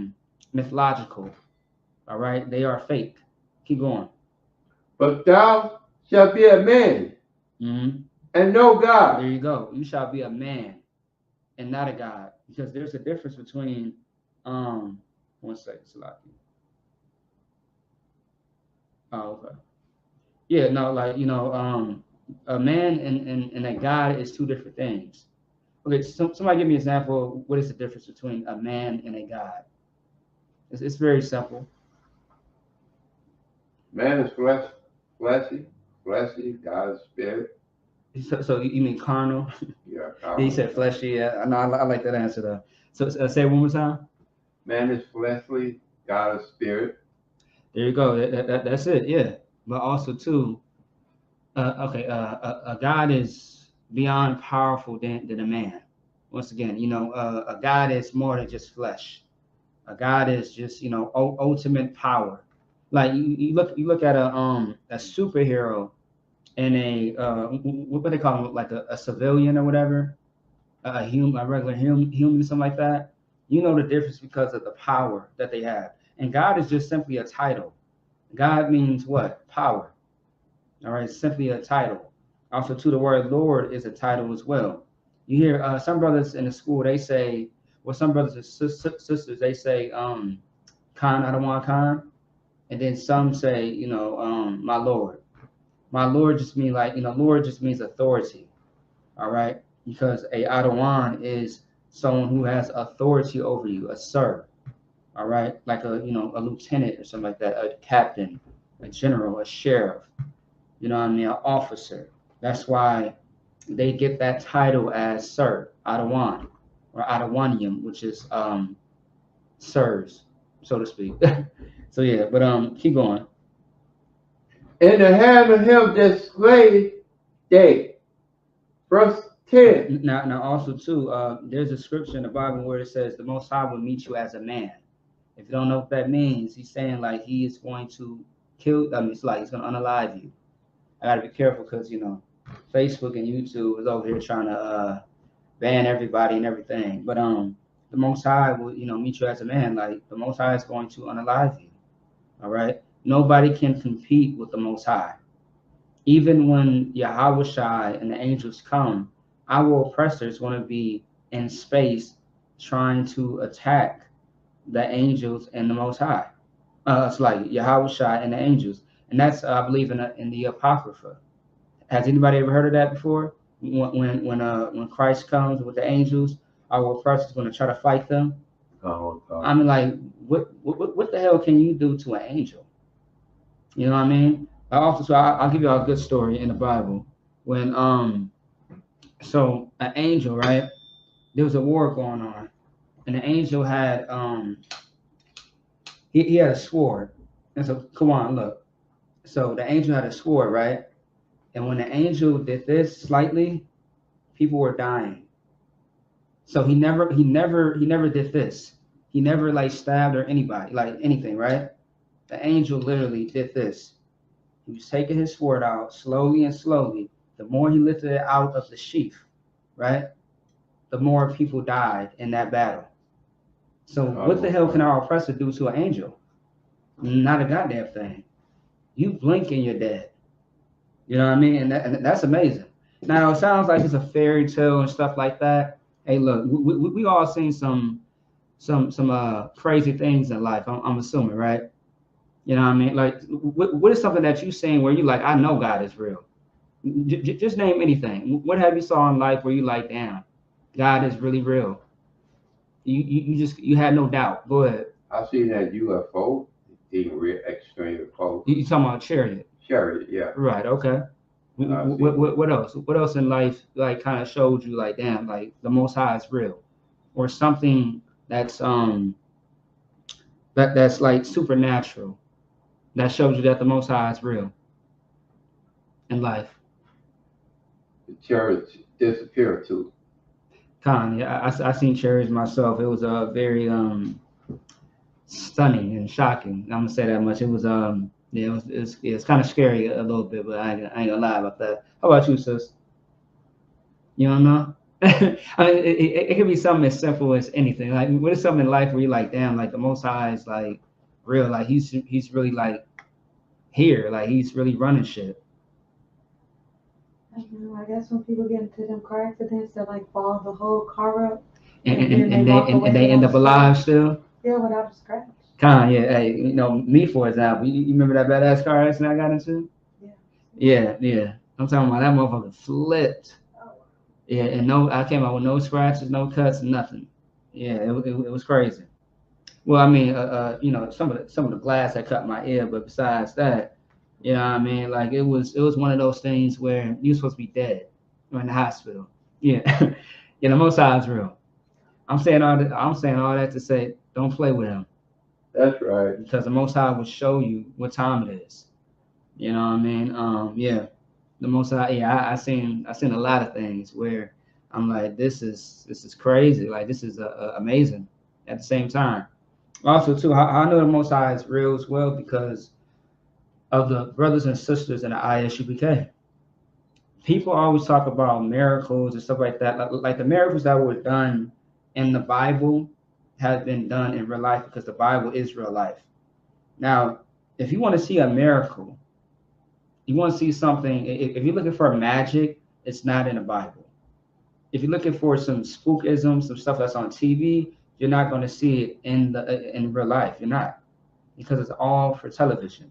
mythological. All right, they are fake. Keep going. But thou shalt be a man, and no God. There you go. You shall be a man and not a God, because there's a difference between 1 second, Salaki. Oh, okay. Yeah, no, like a man and a God is two different things. Okay, somebody give me an example. What is the difference between a man and a God? It's very simple. Man is fleshy. God is spirit. So you mean carnal? Yeah. He said fleshy. Yeah, no, I like that answer though. So say it one more time. Man is fleshly. God is spirit. There you go. That's it. Yeah, but also too. A God is beyond powerful than a man. Once again, a God is more than just flesh. A God is just ultimate power. Like you look at a superhero and what they call him, like a civilian or whatever, a regular human, something like that. You know the difference because of the power that they have. And God is just simply a title. God means what? Power. All right, simply a title. Also, too, the word Lord is a title as well. You hear some brothers in the school, they say, well, some brothers and sisters, they say, Khan Adawan Khan. And then some say, my Lord. My Lord just means Lord just means authority. All right, because a Adawan is someone who has authority over you, a sir. All right, like a lieutenant or something like that, a captain, a general, a sheriff. You know what I mean? An officer. That's why they get that title as Sir, Adawan, or Adawanium, which is sirs, so to speak. So yeah, but keep going. In the hand of him that slayed thee. Verse 10. Now also too, there's a scripture in the Bible where it says the Most High will meet you as a man. If you don't know what that means, he's saying like he is going to kill. It's like he's going to unalive you. I gotta be careful because Facebook and YouTube is over here trying to ban everybody and everything. But the Most High will meet you as a man. Like the Most High is going to unalive you. All right. Nobody can compete with the Most High. Even when Yahweh and the angels come, our oppressor is going to be in space trying to attack the angels and the Most High. It's like Yahweh and the angels. And that's, I believe, in the Apocrypha. Has anybody ever heard of that before? When Christ comes with the angels, our oppressor is going to try to fight them. Oh. I mean, like, what the hell can you do to an angel? You know what I mean? So I'll give you a good story in the Bible. When So an angel, right? There was a war going on, and the angel had he had a sword. And so come on, look. So the angel had a sword, right? And when the angel did this slightly, people were dying. So he never did this. He never like stabbed or anybody, like anything, right? The angel literally did this. He was taking his sword out slowly and slowly. The more he lifted it out of the sheath, right? The more people died in that battle. So what the hell can our oppressor do to an angel? Not a goddamn thing. You blink and you're dead. You know what I mean? And that's amazing. Now it sounds like it's a fairy tale and stuff like that. Hey, look, we all seen some crazy things in life. I'm assuming, right? You know what I mean? Like, what is something that you seen where you like, I know God is real? Just name anything. What have you saw in life where you like, damn, God is really real? You had no doubt. Go ahead. I seen that UFO, being real extreme close. You talking about chariot? Chariot, yeah. Right. Okay. What else? What else in life like kind of showed you like, damn, like the Most High is real, or something that's that's like supernatural that shows you that the Most High is real in life? The chariot disappeared too. Yeah, I seen chariots myself. It was very stunning and shocking. I'm gonna say that much. It was yeah, it's kind of scary a little bit, but I ain't gonna lie about that. How about you, sis? You don't know? I mean, it could be something as simple as anything. Like, what is something in life where you're like, damn, like the Most High is like real, like he's really like here, like he's really running shit. I don't know. I guess when people get into them car accidents, they like fall the whole car up, and they end up alive still. Yeah, without a scratch. Yeah. Hey, you know, me for example, you remember that badass car accident I got into? Yeah. I'm talking about that motherfucker flipped. Yeah, and I came out with no scratches, no cuts, nothing. Yeah, it was crazy. Well, I mean, you know, some of the glass had cut my ear, but besides that, you know what I mean? Like it was one of those things where you're supposed to be dead or in the hospital. Yeah. Yeah, the Most High is real. I'm saying all that to say don't play with him. That's right. Because the Most High will show you what time it is. You know what I mean? Yeah. The Most High, yeah, I seen a lot of things where I'm like, this is crazy. Like this is amazing at the same time. Also, too, I know the Most High is real as well because of the brothers and sisters in the ISUPK. People always talk about miracles and stuff like that. Like the miracles that were done in the Bible have been done in real life because the Bible is real life. Now, if you want to see a miracle, you want to see something, if you're looking for magic, it's not in the Bible. If you're looking for some spookism, some stuff that's on TV, you're not going to see it in real life. You're not, because it's all for television.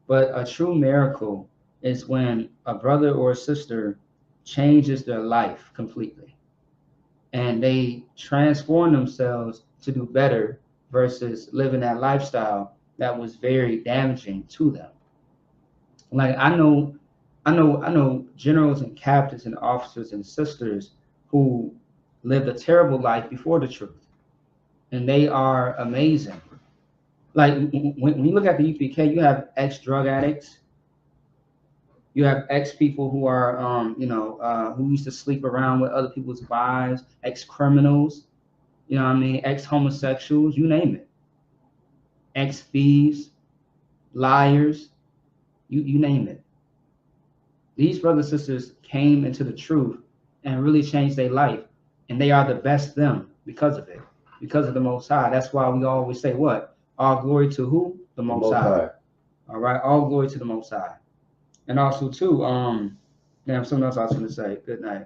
But a true miracle is when a brother or a sister changes their life completely and they transform themselves to do better versus living that lifestyle that was very damaging to them. Like I know generals and captains and officers and sisters who lived a terrible life before the truth, and they are amazing. Like when you look at the UPK, you have ex-drug addicts, you have ex-people who are, who used to sleep around with other people's wives, ex-criminals, you know what I mean, ex-homosexuals, you name it, ex-thieves, liars, you name it. These brothers and sisters came into the truth and really changed their life, and they are the best them because of it, because of the Most High. That's why we always say what? All glory to who? The Most High. All right, all glory to the Most High. And also too, something else I was gonna say. Good night.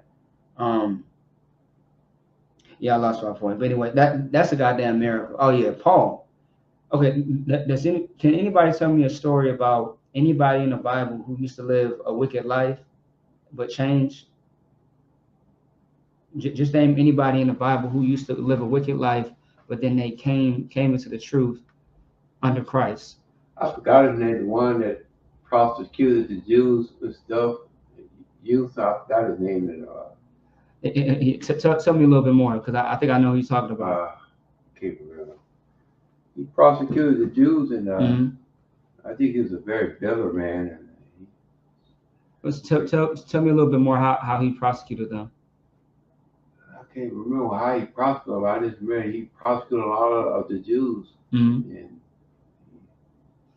Yeah, I lost my point. But anyway, that's a goddamn miracle. Oh yeah, Paul. Okay, can anybody tell me a story about anybody in the Bible who used to live a wicked life but changed? Just name anybody in the Bible who used to live a wicked life, but then they came into the truth under Christ. I forgot his name. The one that prosecuted the Jews and stuff. I forgot his name. Tell me a little bit more, because I think I know who you're talking about. Keep it real. He prosecuted the Jews, and I think he was a very bitter man. Tell me a little bit more how he prosecuted them. I can't remember how he prosecuted them. I just remember he prosecuted a lot of the Jews, and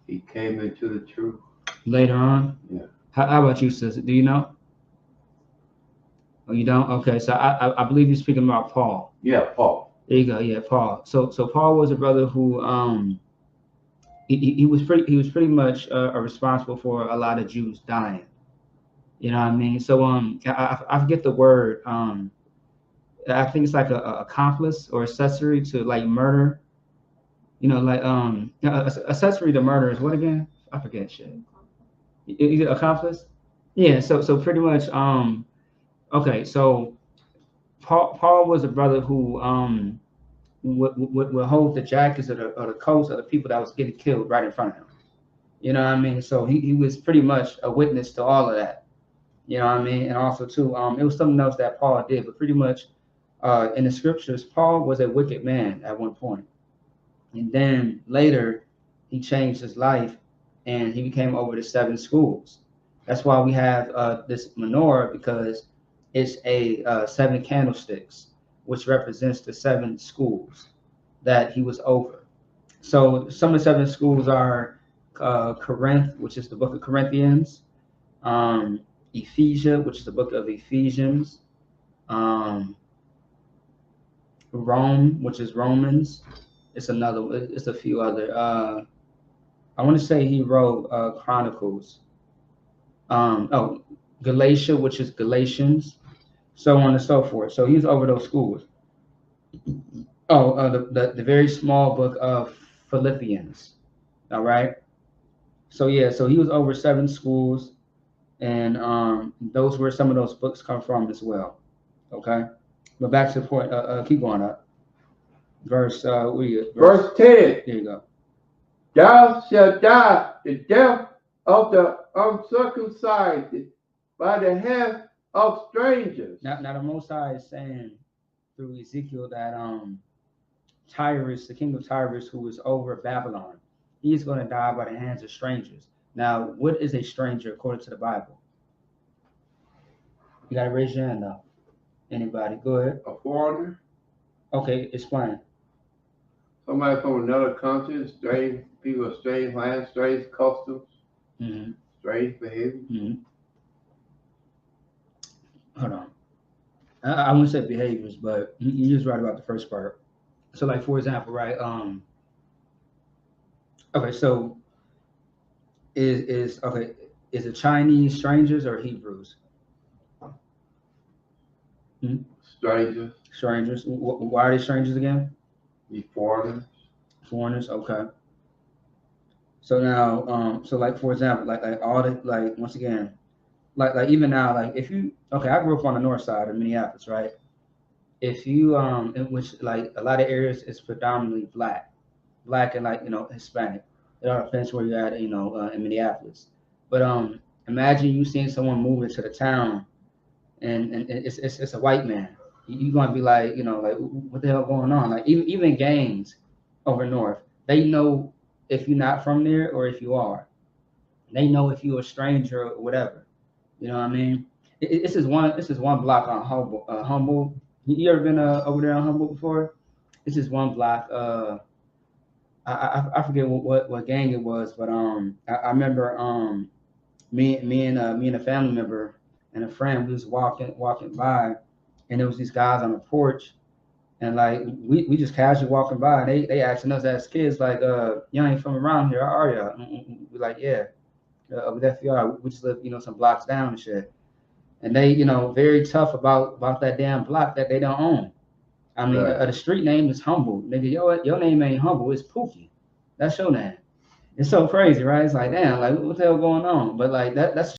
he came into the truth. Later on? Yeah. How about you, sister? Do you know? Oh, you don't? Okay, so I believe you're speaking about Paul. Yeah, Paul. There you go. Yeah, Paul. So Paul was a brother who he was pretty much responsible for a lot of Jews dying. You know what I mean? So I forget the word. I think it's like a accomplice or accessory to like murder. You know, like accessory to murder is what again? I forget shit. Accomplice? Yeah. So pretty much okay. So Paul was a brother who would hold the jackets or the coats of the people that was getting killed right in front of him. You know what I mean? So he was pretty much a witness to all of that. You know what I mean? And also too, it was something else that Paul did, but pretty much in the scriptures, Paul was a wicked man at one point. And then later he changed his life and he became over the 7 schools. That's why we have this menorah, because it's a 7 candlesticks, which represents the 7 schools that he was over. So some of the 7 schools are Corinth, which is the book of Corinthians, Ephesia, which is the book of Ephesians, Rome, which is Romans. It's a few other. I want to say he wrote Chronicles. Galatia, which is Galatians, so on and so forth. So he's over those schools. The very small book of Philippians. All right. So yeah, so he was over 7 schools, and those where some of those books come from as well. Okay, but back to the point. Keep going up. Verse 10. There you go. Thou shalt die the death of the uncircumcised by the hand of strangers. Now the Most High is saying through Ezekiel that Tyrus, the king of Tyrus, who is over Babylon, he is going to die by the hands of strangers. Now, what is a stranger according to the Bible? You got to raise your hand up. Anybody? Go ahead. A foreigner. Okay, explain. Somebody from another country, strange people, strange lands, strange customs, strange behavior. Hold on. I wouldn't say behaviors, but you're just right about the first part. So, like for example, right? Okay, so is it Chinese strangers or Hebrews? Strangers. Strangers. Why are they strangers again? Foreigners. Foreigners. Okay. So now, so like for example, like all the once again, like even now, like if you I grew up on the north side of Minneapolis, right? If you in which like a lot of areas is predominantly black and Hispanic. It all depends where you're at, in Minneapolis. But imagine you seeing someone move into the town, and it's a white man. You're gonna be like, what the hell going on? Like even gangs over north, they know if you're not from there or if you are. They know if you're a stranger or whatever. You know what I mean? This is one block on Humboldt. You ever been over there on Humboldt before? This is one block. I forget what gang it was, but I remember me and a family member and a friend, we was walking by, and there was these guys on the porch, and like we just casually walking by, and they asking us as kids like, y'all ain't from around here, are y'all? We're like, yeah, we definitely are. We just live some blocks down and shit. And they very tough about that damn block that they don't own. I mean, right. The street name is Humble. Nigga, your name ain't Humble, it's Pookie. That's your name. It's so crazy, right? It's like, damn, like what the hell going on? But like that's